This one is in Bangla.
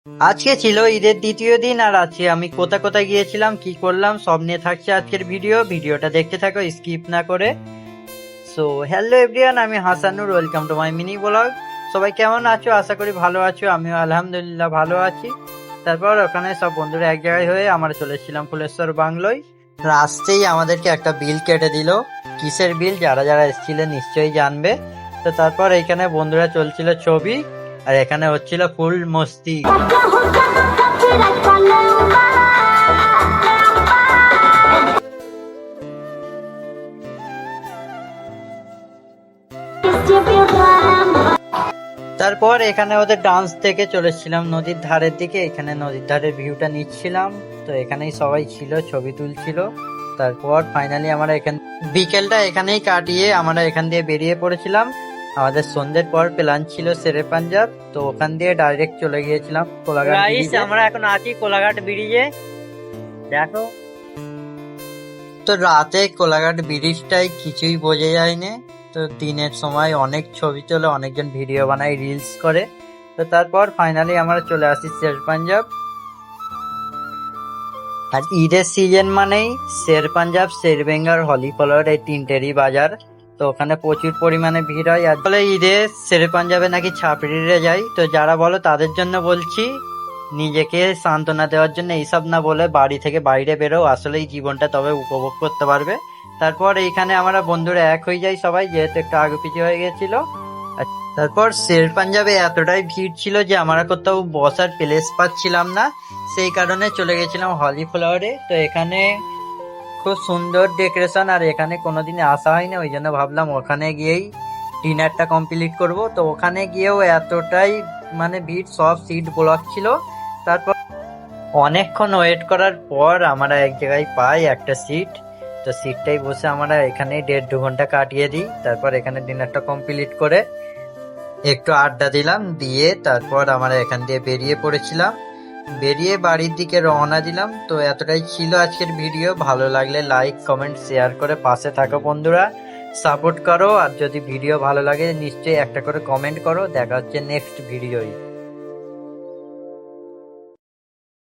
আজকে ছিল ঈদের দ্বিতীয় দিন, আর আজকে আমি কোথায় কোথায় গিয়েছিলাম, কি করলাম, সব নিয়ে থাকছে আজকের ভিডিওটা দেখতে থাকো স্কিপ না করে। সো হ্যালো এভরিওয়ান, আমি Hasanur, welcome to my mini blog. সবাই কেমন আছো? আশা করি ভালো আছো, আমিও আলহামদুলিল্লাহ ভালো আছি। তারপর ওখানে সব বন্ধুরা এক জায়গায় হয়ে আমরা চলেছিলাম ফুলেশ্বর বাংলোয়। রাস্তেই আমাদেরকে একটা বিল কেটে দিল। কিসের বিল? যারা যারা এসেছিলেন নিশ্চয়ই জানবে। তো তারপর এখানে বন্ধুরা চলছিল ছবি, আর এখানে হচ্ছিল ফুল মস্তি। তারপর এখানে ওদের ডান্স থেকে চলেছিলাম নদীর ধারের দিকে। এখানে নদীর ধারের ভিউটা নিচ্ছিলাম, তো এখানেই সবাই ছিল, ছবি তুলছিল। তারপর ফাইনালি আমরা বিকেলটা এখানেই কাটিয়ে আমরা এখান দিয়ে বেরিয়ে পড়েছিলাম। আমাদের সন্ধ্যের পর প্ল্যান ছিল শেরে পাঞ্জাব, তো ওখান দিয়ে ডাইরেক্ট চলে গিয়েছিলাম কোলাঘাট ব্রিজে। আমরা এখন আছি কোলাঘাট ব্রিজে, দেখো। তো রাতে কোলাঘাট ব্রিজটাই কিছুই বোঝা যায়নি। তো দিনের সময় অনেক ছবি তোলে, অনেকজন ভিডিও বানায়, রিলস করে। তো তারপর ফাইনালি আমরা চলে আসি শের পাঞ্জাব। আর ঈদের সিজন মানেই শের পাঞ্জাব, শের বেঙ্গল, হলি ফ্লাওয়ার, এই তিনটেরই বাজার। তো ওখানে প্রচুর পরিমাণে ভিড় হয়। আর বলে ঈদে শের পাঞ্জাবে নাকি ছাপড়িরে যায়। তো যারা বলো তাদের জন্য বলছি, নিজেকে সান্ত্বনা দেওয়ার জন্য এইসব না বলে বাড়ি থেকে বাইরে বেরো, আসলে এই জীবনটা তবে উপভোগ করতে পারবে। তারপর এইখানে আমরা বন্ধুরা এক হয়ে যাই সবাই, যেহেতু একটু আগে পিছিয়ে হয়ে গেছিল। আর তারপর শের পাঞ্জাবে এতটাই ভিড় ছিল যে আমরা কোথাও বসার প্লেস পাচ্ছিলাম না, সেই কারণে চলে গেছিলাম হলি ফ্লাওয়ারে। তো এখানে খুব সুন্দর ডেকোরেশন, আর এখানে কোনোদিন আসা হয়নি, ওই জন্য ভাবলাম ওখানে গিয়েই ডিনারটা কমপ্লিট করব। তো ওখানে গিয়েও এতটাই মানে ভিড়, সব সিট ব্লক ছিল। তারপর অনেকক্ষণ ওয়েট করার পর আমরা এক জায়গায় পাই একটা সিট। তো সিটটাই বসে আমরা এখানে 1.5-2 ঘন্টা কাটিয়ে দিই। তারপর এখানে ডিনারটা কমপ্লিট করে একটু আড্ডা দিলাম, দিয়ে তারপর আমরা এখান দিয়ে বেরিয়ে পড়েছিলাম। বেরিয়ে বাড়ির দিকে রওনা দিলাম। তো এতটাই ছিল আজকের ভিডিও। ভালো লাগলে লাইক, কমেন্ট, শেয়ার করে পাশে থাকো বন্ধুরা, সাপোর্ট করো। আর যদি ভিডিও ভালো লাগে নিশ্চয়ই একটা করে কমেন্ট করো। দেখা হচ্ছে নেক্সট ভিডিওয়।